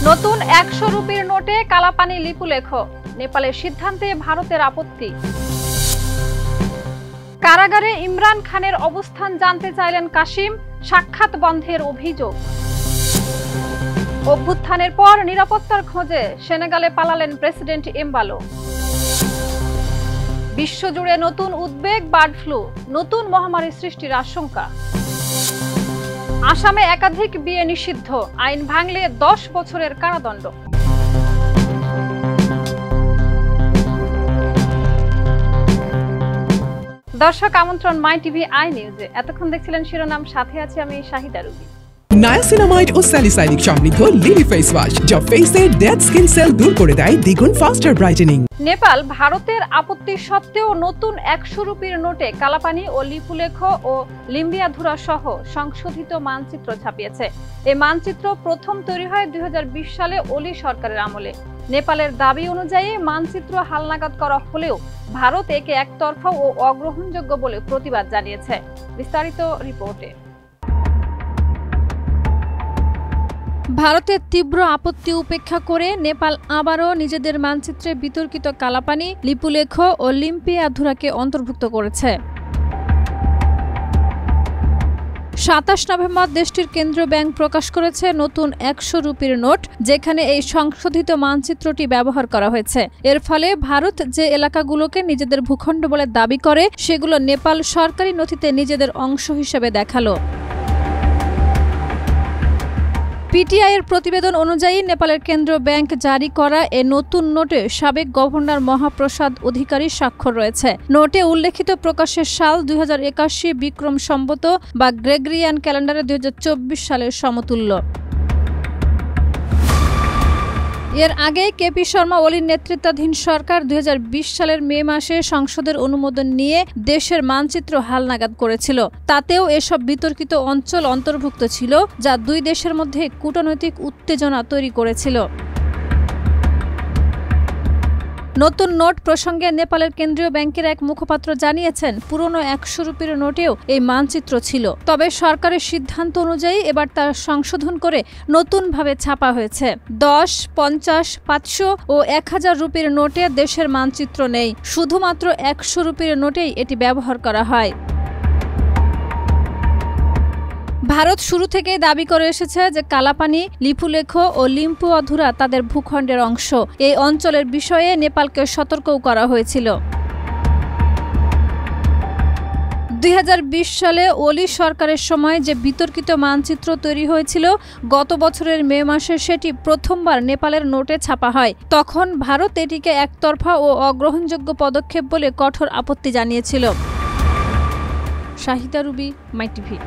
নতুন ১০০ রুপির নোটে কালাপানি লিপুলেখ, নেপালের সিদ্ধান্তে ভারতের আপত্তি। কারাগারে ইমরান খানের অবস্থান জানতে চাইলেন কাশিম, সাক্ষাৎ বন্ধের অভিযোগ। অভ্যুত্থানের পর নিরাপত্তার খোঁজে সেনেগালে পালালেন প্রেসিডেন্ট এমবালো। বিশ্বজুড়ে নতুন উদ্বেগ, বার্ড ফ্লু, নতুন মহামারী সৃষ্টির আশঙ্কা। আসামে একাধিক বিয়ে নিষিদ্ধ, আইন ভাঙলে 10 বছরের কারাদণ্ড। দর্শক আমন্ত্রণ মাই টিভি আই নিউজে। এতক্ষণ দেখছিলেন শিরোনাম, সাথে আছি আমি শাহিদা রুবি। নায়াসিনামাইড ও স্যালিসাইলিক সমৃদ্ধ লিলি ফেস ওয়াশ, যা ফেসের ডেড স্কিন সেল দূর করে দেয় দ্বিগুণ ফাস্টার ব্রাইটেনিং। নেপাল ভারতের আপত্তি সত্ত্বেও নতুন ১০০ রুপির নোটে কালাপানি ও লিপুলেখ ও লিম্বিয়াধুরা সহ সংশোধিত মানচিত্র ছাপিয়েছে। এই মানচিত্র প্রথম তৈরি হয় ২০২০ সালে ওলি সরকারের আমলে। নেপালের দাবি অনুযায়ী মানচিত্র হালনাগাদ করা হলেও ভারত একে একতরফা ও অগ্রহণযোগ্য বলে প্রতিবাদ জানিয়েছে। বিস্তারিত রিপোর্টে। ভারতের তীব্র আপত্তি উপেক্ষা করে নেপাল আবারও নিজেদের মানচিত্রে বিতর্কিত কালাপানি, লিপুলেখ ও লিম্পিয়াধুরাকে অন্তর্ভুক্ত করেছে। ২৭ নভেম্বর দেশটির কেন্দ্রীয় ব্যাংক প্রকাশ করেছে নতুন ১০০ রুপির নোট, যেখানে এই সংশোধিত মানচিত্রটি ব্যবহার করা হয়েছে। এর ফলে ভারত যে এলাকাগুলোকে নিজেদের ভূখণ্ড বলে দাবি করে, সেগুলো নেপাল সরকারি নথিতে নিজেদের অংশ হিসেবে দেখালো। পিটিআই এর প্রতিবেদন অনুযায়ী নেপালের কেন্দ্রীয় ব্যাংক জারি করা এ নতুন নোটে সাবেক গভর্নর মহাপ্রসাদ অধিকারীর স্বাক্ষর রয়েছে। নোটে উল্লেখিত প্রকাশের সাল ২০৮১ বিক্রম সম্বত বা গ্রেগরিয়ান ক্যালেন্ডারে ২০২৪ সালের সমতুল্য। এর আগে কেপি শর্মা ওলির নেতৃত্বাধীন সরকার ২০২০ সালের মে মাসে সংসদের অনুমোদন নিয়ে দেশের মানচিত্র হালনাগাদ করেছিল। তাতেও এসব বিতর্কিত অঞ্চল অন্তর্ভুক্ত ছিল, যা দুই দেশের মধ্যে কূটনৈতিক উত্তেজনা তৈরি করেছিল। নতুন নোট প্রসঙ্গে নেপালের কেন্দ্রীয় ব্যাংকের এক মুখপাত্র জানিয়েছেন, পুরনো ১০০ রুপির নোটেও এই মানচিত্র ছিল, তবে সরকারের সিদ্ধান্ত অনুযায়ী এবার তা সংশোধন করে নতুনভাবে ছাপা হয়েছে। ১০, ৫০, ৫০০ ও ১০০০ রুপির নোটে দেশের মানচিত্র নেই, শুধুমাত্র ১০০ রুপির নোটেই এটি ব্যবহার করা হয়। ভারত শুরু থেকেই দাবি করে এসেছে যে কালাপানি, লিপুলেখ ও লিম্পিয়াধুরা তাদের ভূখণ্ডের অংশ। এই অঞ্চলের বিষয়ে নেপালকে সতর্কও করা হয়েছিল। ২০২০ সালে ওলি সরকারের সময় যে বিতর্কিত মানচিত্র তৈরি হয়েছিল, গত বছরের মে মাসে সেটি প্রথমবার নেপালের নোটে ছাপা হয়। তখন ভারত এটিকে একতরফা ও অগ্রহণযোগ্য পদক্ষেপ বলে কঠোর আপত্তি জানিয়েছিল। শাহিদা রুবি, মাই টিভি।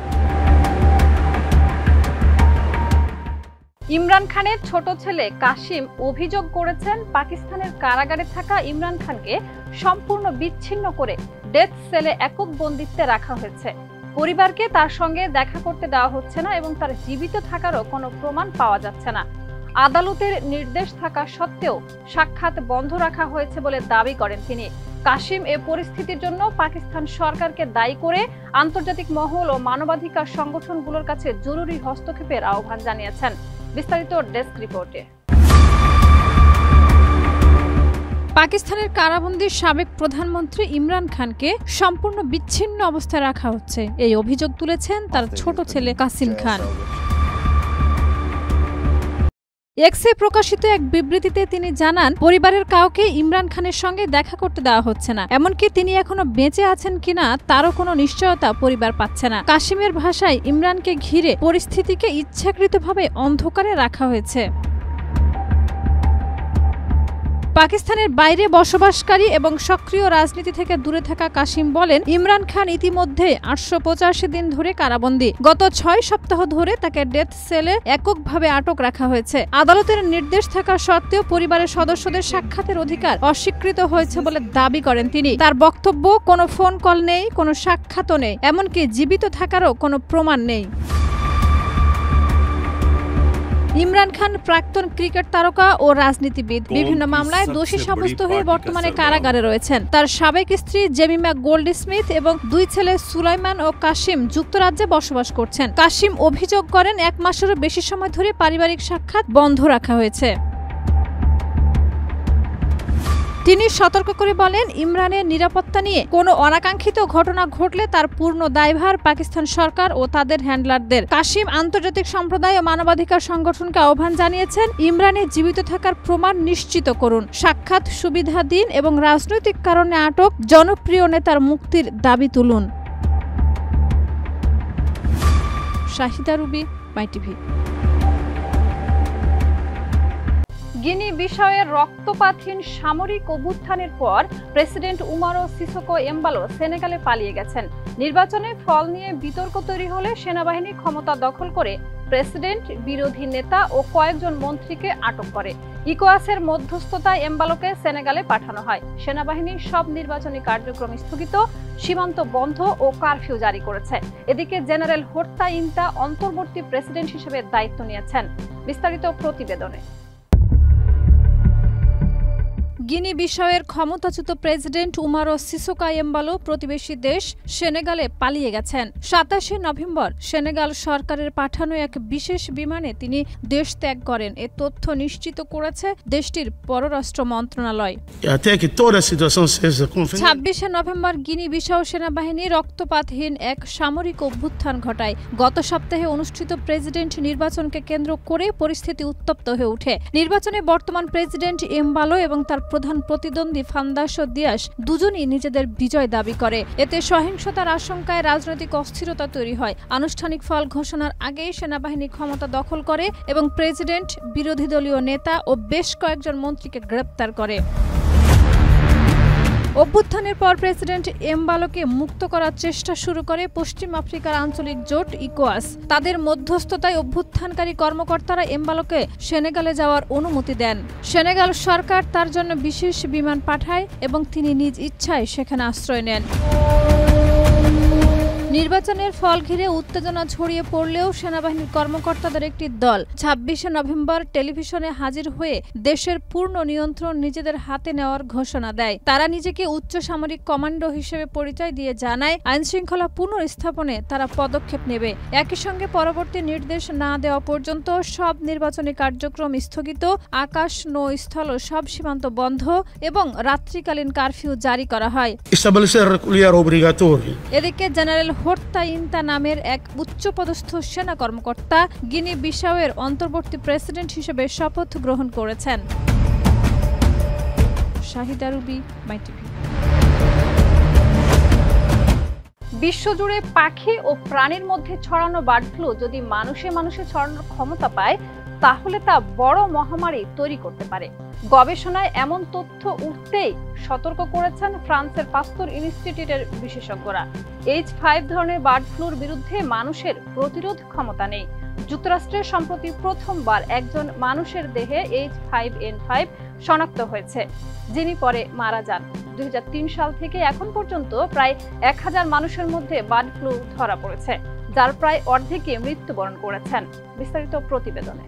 ইমরান খানের ছোট ছেলে কাশিম অভিযোগ করেছেন, পাকিস্তানের কারাগারে থাকা ইমরান খানকে সম্পূর্ণ বিচ্ছিন্ন করে ডেথ সেলে একক বন্দিত্বে রাখা হয়েছে। পরিবারকে তার সঙ্গে দেখা করতে দেওয়া হচ্ছে না এবং তার জীবিত থাকারও কোনো প্রমাণ পাওয়া যাচ্ছে না। আদালতের নির্দেশ থাকা সত্ত্বেও সাক্ষাৎ বন্ধ রাখা হয়েছে বলে দাবি করেন তিনি। কাশিম এ পরিস্থিতির জন্য পাকিস্তান সরকারকে দায়ী করে আন্তর্জাতিক মহল ও মানবাধিকার সংগঠনগুলোর কাছে জরুরি হস্তক্ষেপের আহ্বান জানিয়েছেন। বিস্তারিত ডেস্ক রিপোর্টে। পাকিস্তানের কারাবন্দী সাবেক প্রধানমন্ত্রী ইমরান খানকে সম্পূর্ণ বিচ্ছিন্ন অবস্থায় রাখা হচ্ছে, এই অভিযোগ তুলেছেন তার ছোট ছেলে কাসিম খান। এক্সে প্রকাশিত এক বিবৃতিতে তিনি জানান, পরিবারের কাউকে ইমরান খানের সঙ্গে দেখা করতে দেওয়া হচ্ছে না, এমনকি তিনি এখনো বেঁচে আছেন কিনা তারও কোনো নিশ্চয়তা পরিবার পাচ্ছে না। কাশিমের ভাষায়, ইমরানকে ঘিরে পরিস্থিতিকে ইচ্ছাকৃতভাবে অন্ধকারে রাখা হয়েছে। পাকিস্তানের বাইরে বসবাসকারী এবং সক্রিয় রাজনীতি থেকে দূরে থাকা কাশিম বলেন, ইমরান খান ইতিমধ্যে ৮৮৫ দিন ধরে কারাবন্দী। গত ৬ সপ্তাহ ধরে তাকে ডেথ সেলে এককভাবে আটক রাখা হয়েছে। আদালতের নির্দেশ থাকা সত্ত্বেও পরিবারের সদস্যদের সাক্ষাতের অধিকার অস্বীকৃত হয়েছে বলে দাবি করেন তিনি। তার বক্তব্য, কোনো ফোন কল নেই, কোনো সাক্ষাৎও নেই, এমনকি জীবিত থাকারও কোনো প্রমাণ নেই। ইমরান খান প্রাক্তন ক্রিকেট তারকা ও রাজনীতিবিদ, বিভিন্ন মামলায় দোষী সাব্যস্ত হয়ে বর্তমানে কারাগারে রয়েছেন। তার সাবেক স্ত্রী জেমিমা গোল্ডস্মিথ এবং 2 ছেলে সুলাইমান ও কাশিম যুক্তরাজ্যে বসবাস করছেন। কাশিম অভিযোগ করেন 1 মাসেরও বেশি সময় ধরে পারিবারিক সাক্ষাৎ বন্ধ রাখা হয়েছে। তিনি সতর্ক করে বলেন, ইমরানের নিরাপত্তা নিয়ে কোনো অনাকাঙ্ক্ষিত ঘটনা ঘটলে তার পূর্ণ দায়ভার পাকিস্তান সরকার ও তাদের হ্যান্ডলারদের। কাশিম আন্তর্জাতিক সম্প্রদায় ও মানবাধিকার সংগঠনকে আহ্বান জানিয়েছেন, ইমরানের জীবিত থাকার প্রমাণ নিশ্চিত করুন, সাক্ষাৎ সুবিধা দিন এবং রাজনৈতিক কারণে আটক জনপ্রিয় নেতার মুক্তির দাবি তুলুন। শাহিদা রুবি, মাইটিভি। গিনি বিসাওয়ের রক্তপাতহীন সামরিক অভ্যুত্থানের পর প্রেসিডেন্ট উমারো সিসোকো এমবালো সেনেগালে পালিয়ে গেছেন। নির্বাচনের ফল নিয়ে বিতর্ক তৈরি হলে সেনাবাহিনী ক্ষমতা দখল করে প্রেসিডেন্ট, বিরোধী নেতা ও কয়েকজন মন্ত্রীকে আটক করে। ইকোয়াসের মধ্যস্থতায় এমবালোকে সেনেগালে পাঠানো হয়। সেনাবাহিনী সব নির্বাচনী কার্যক্রম স্থগিত, সীমান্ত বন্ধ ও কারফিউ জারি করেছে। এদিকে জেনারেল হোর্তা ইন্তা অন্তর্বর্তী প্রেসিডেন্ট হিসেবে দায়িত্ব নিয়েছেন। বিস্তারিত প্রতিবেদনে। গিনি বিসাওয়ের ক্ষমতাচ্যুত প্রেসিডেন্ট উমারো সিসোকো এমবালো প্রতিবেশী দেশ সেনেগালে পালিয়ে গেছেন। 27শে নভেম্বর সেনেগাল সরকারের পাঠানো এক বিশেষ বিমানে তিনি দেশ ত্যাগ করেন। এ তথ্য নিশ্চিত করেছে দেশটির পররাষ্ট্র মন্ত্রণালয়। 26শে নভেম্বর গিনি বিসাও সেনাবাহিনী রক্তপাতহীন এক সামরিক অভ্যুত্থান ঘটায়। গত সপ্তাহে অনুষ্ঠিত প্রেসিডেন্ট নির্বাচনকে কেন্দ্র করে পরিস্থিতি উত্তপ্ত হয়ে ওঠে। নির্বাচনে বর্তমান প্রেসিডেন্ট এমবালো এবং তার প্রধান প্রতিদ্বন্দ্বী ফান্দাসো দিয়াস দুজনই নিজেদের বিজয় দাবি করে। এতে সহিংসতার আশঙ্কায় রাজনৈতিক অস্থিরতা তৈরি হয়। আনুষ্ঠানিক ফল ঘোষণার আগেই সেনাবাহিনী ক্ষমতা দখল করে এবং প্রেসিডেন্ট, বিরোধী দলীয় নেতা ও বেশ কয়েকজন মন্ত্রীকে গ্রেপ্তার করে। অভ্যুত্থানের পর প্রেসিডেন্ট এমবালোকে মুক্ত করার চেষ্টা শুরু করে পশ্চিম আফ্রিকার আঞ্চলিক জোট ইকোয়াস। তাদের মধ্যস্থতায় অভ্যুত্থানকারী কর্মকর্তারা এমবালোকে সেনেগালে যাওয়ার অনুমতি দেন। সেনেগাল সরকার তার জন্য বিশেষ বিমান পাঠায় এবং তিনি নিজ ইচ্ছায় সেখানে আশ্রয় নেন। নির্বাচনের ফল ঘিরে উত্তেজনা ছড়িয়ে পড়লেও সেনাবাহিনীর কর্মকর্তাদের একটি দল 26শে নভেম্বর টেলিভিশনে হাজির হয়ে দেশের পূর্ণ নিয়ন্ত্রণ নিজেদের হাতে নেওয়ার ঘোষণা দেয়। তারা নিজেকে উচ্চ সামরিক কমান্ডো হিসেবে পরিচয় দিয়ে জানায়, আইনশৃঙ্খলা পুনঃস্থাপনে তারা পদক্ষেপ নেবে। একই সঙ্গে পরবর্তী নির্দেশ না দেওয়া পর্যন্ত সব নির্বাচনী কার্যক্রম স্থগিত, আকাশ, নৌ, স্থল সব সীমান্ত বন্ধ এবং রাত্রিকালীন কারফিউ জারি করা হয়। এদিকে জেনারেল হোর্তা ইন্তা নামের এক উচ্চপদস্থ সেনা কর্মকর্তা গিনি বিসাওয়ের অন্তর্বর্তী প্রেসিডেন্ট হিসেবে শপথ গ্রহণ করেছেন। শাহিদা রুবি, মাইটিভি। বিশ্বজুড়ে পাখি ও প্রাণীর মধ্যে ছড়ানো বার্ড ফ্লু যদি মানুষে ছড়ানোর ক্ষমতা পায়, তাহলে তা বড় মহামারী তৈরি করতে পারে। গবেষণায় এমন তথ্য উঠতেই সতর্ক করেছেন ফ্রান্সের পাস্তুর ইনস্টিটিউটের বিশেষজ্ঞরা। H5 ধরনের বার্ড ফ্লুর বিরুদ্ধে মানুষের প্রতিরোধ ক্ষমতা নেই। যুক্তরাষ্ট্রে সম্প্রতি প্রথমবার একজন মানুষের দেহে H5N5 শনাক্ত হয়েছে, যিনি পরে মারা যান। 2003 সাল থেকে এখন পর্যন্ত প্রায় 1000 মানুষের মধ্যে বার্ড ফ্লু ধরা পড়েছে, যার প্রায় অর্ধেকই মৃত্যুবরণ করেছেন। বিস্তারিত প্রতিবেদনে।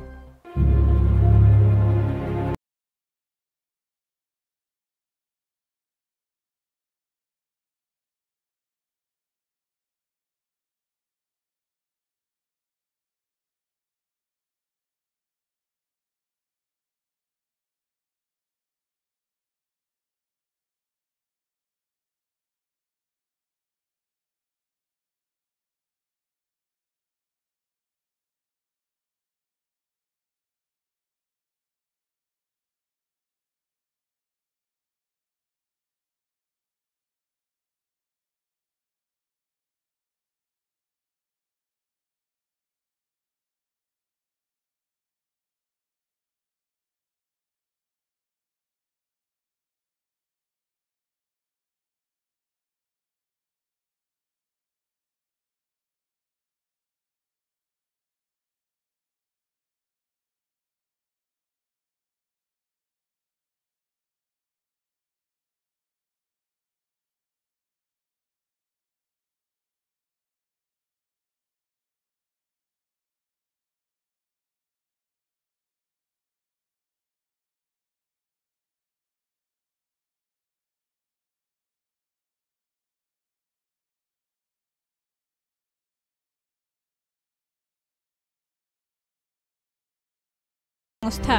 সংস্থা।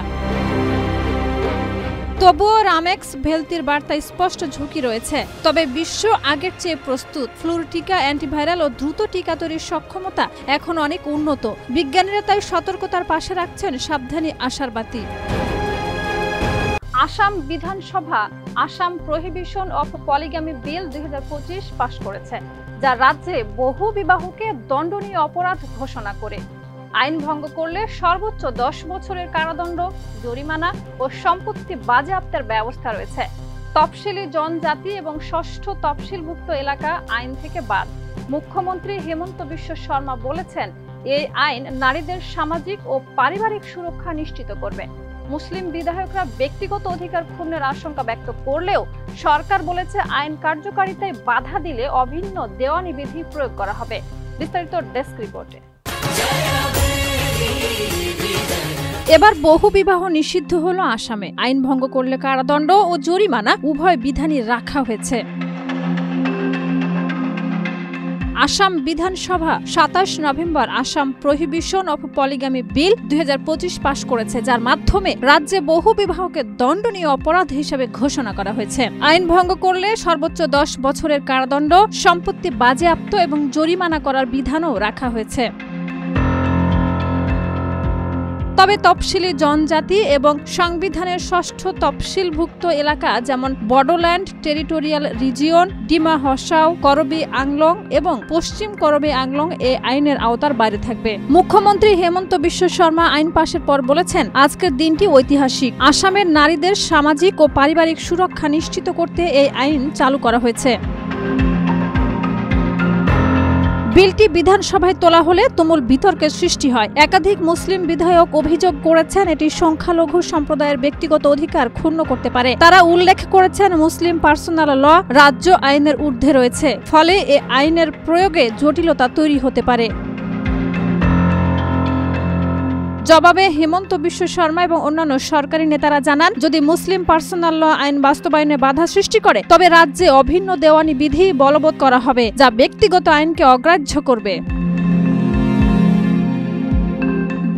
তবুও রামেক্স ভেলতির বার্তায় স্পষ্ট ঝুঁকি রয়েছে। তবে বিশ্ব আগের চেয়ে প্রস্তুত। ফ্লুর টিকা, অ্যান্টিভাইরাল ও দ্রুত টিকা তৈরির সক্ষমতা এখন অনেক উন্নত। বিজ্ঞানীরা তাই সতর্কতার পাশে রাখছেন সাবধানী আশার বাতি। আসাম বিধানসভা Assam prohibition of polygamy bill 2025 পাশ করেছে, যা রাজ্যে বহু বিবাহকে দণ্ডনীয় অপরাধ ঘোষণা করে। আইন ভঙ্গ করলে সর্বোচ্চ 10 বছরের কারাদণ্ড, জরিমানা ও সম্পত্তি বাজেয়াপ্তের ব্যবস্থা রয়েছে। তফসিলি জনজাতি এবং ষষ্ঠ তফসিলভুক্ত এলাকা আইন থেকে বাদ। মুখ্যমন্ত্রী হেমন্ত বিশ্ব শর্মা বলেছেন, এই আইন নারীদের সামাজিক ও পারিবারিক সুরক্ষা নিশ্চিত করবে। মুসলিম বিধায়করা ব্যক্তিগত অধিকার ক্ষুণ্ণের আশঙ্কা ব্যক্ত করলেও সরকার বলেছে, আইন কার্যকারিতায় বাধা দিলে অভিন্ন দেওয়ানি বিধি প্রয়োগ করা হবে। বিস্তারিত ডেস্ক রিপোর্টে। এবার বহু বিবাহ নিষিদ্ধ হলো আসামে। আইন ভঙ্গ করলে কারাদণ্ড ও জরিমানা উভয় বিধানই রাখা হয়েছে। Assam Vidhan Sabha 27 November Assam prohibition of polygamy bill 2025 পাশ করেছে, যার মাধ্যমে রাজ্যে বহু বিবাহকে দণ্ডনীয় অপরাধ হিসেবে ঘোষণা করা হয়েছে। আইন ভঙ্গ করলে সর্বোচ্চ 10 বছরের কারাদণ্ড, সম্পত্তি বাজেয়াপ্ত এবং জরিমানা করার বিধানও রাখা হয়েছে। তবে তফসিলি জনজাতি এবং সংবিধানের ষষ্ঠ তফসিলভুক্ত এলাকা যেমন বড়োল্যান্ড টেরিটোরিয়াল রিজিয়ন, ডিমা হসাও, করবি আংলং এবং পশ্চিম করবি আংলং এই আইনের আওতার বাইরে থাকবে। মুখ্যমন্ত্রী হেমন্ত বিশ্ব শর্মা আইন পাশের পর বলেছেন, আজকের দিনটি ঐতিহাসিক। আসামের নারীদের সামাজিক ও পারিবারিক সুরক্ষা নিশ্চিত করতে এই আইন চালু করা হয়েছে। বিলটি বিধানসভায় তোলা হলে তুমুল বিতর্কের সৃষ্টি হয়। একাধিক মুসলিম বিধায়ক অভিযোগ করেছেন, এটি সংখ্যালঘু সম্প্রদায়ের ব্যক্তিগত অধিকার ক্ষুণ্ণ করতে পারে। তারা উল্লেখ করেছেন, মুসলিম পার্সোনাল ল রাজ্য আইনের ঊর্ধ্বে রয়েছে, ফলে এ আইনের প্রয়োগে জটিলতা তৈরি হতে পারে। জবাবে হেমন্ত বিশ্ব শর্মা এবং অন্যান্য সরকারি নেতারা জানান, যদি মুসলিম পার্সোনাল ল আইন বাস্তবায়নে বাধা সৃষ্টি করে, তবে রাজ্যে অভিন্ন দেওয়ানি বিধি বলবৎ করা হবে, যা ব্যক্তিগত আইনকে অগ্রাহ্য করবে।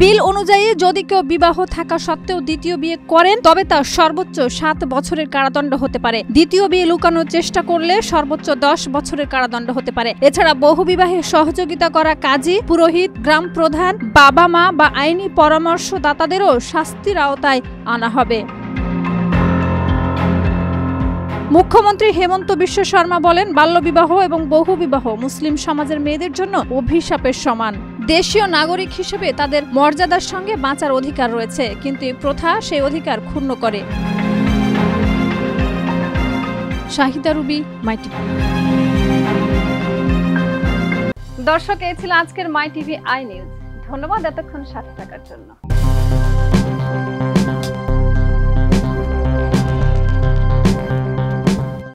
বিল অনুযায়ী যদি কেউ বিবাহ থাকা সত্ত্বেও দ্বিতীয় বিয়ে করেন, তবে তা সর্বোচ্চ 7 বছরের কারাদণ্ড হতে পারে। দ্বিতীয় বিয়ে লুকানোর চেষ্টা করলে সর্বোচ্চ 10 বছরের কারাদণ্ড হতে পারে। এছাড়া বহু বিবাহে সহযোগিতা করা কাজী, পুরোহিত, গ্রাম প্রধান, বাবা মা বা আইনি পরামর্শদাতাদেরও শাস্তির আওতায় আনা হবে। মুখ্যমন্ত্রী হেমন্ত বিশ্ব শর্মা বলেন, বাল্যবিবাহ এবং বহুবিবাহ মুসলিম সমাজের মেয়েদের জন্য অভিশাপের সমান। দেশীয় নাগরিক হিসেবে তাদের মর্যাদার সঙ্গে বাঁচার অধিকার রয়েছে, কিন্তু এই প্রথা সেই অধিকার ক্ষুণ্ণ করে। শাহিদা রুবি, মাই টিভি। দর্শক, এই ছিল আজকের মাই টিভি আই নিউজ। ধন্যবাদ এতক্ষণ সাথে থাকার জন্য।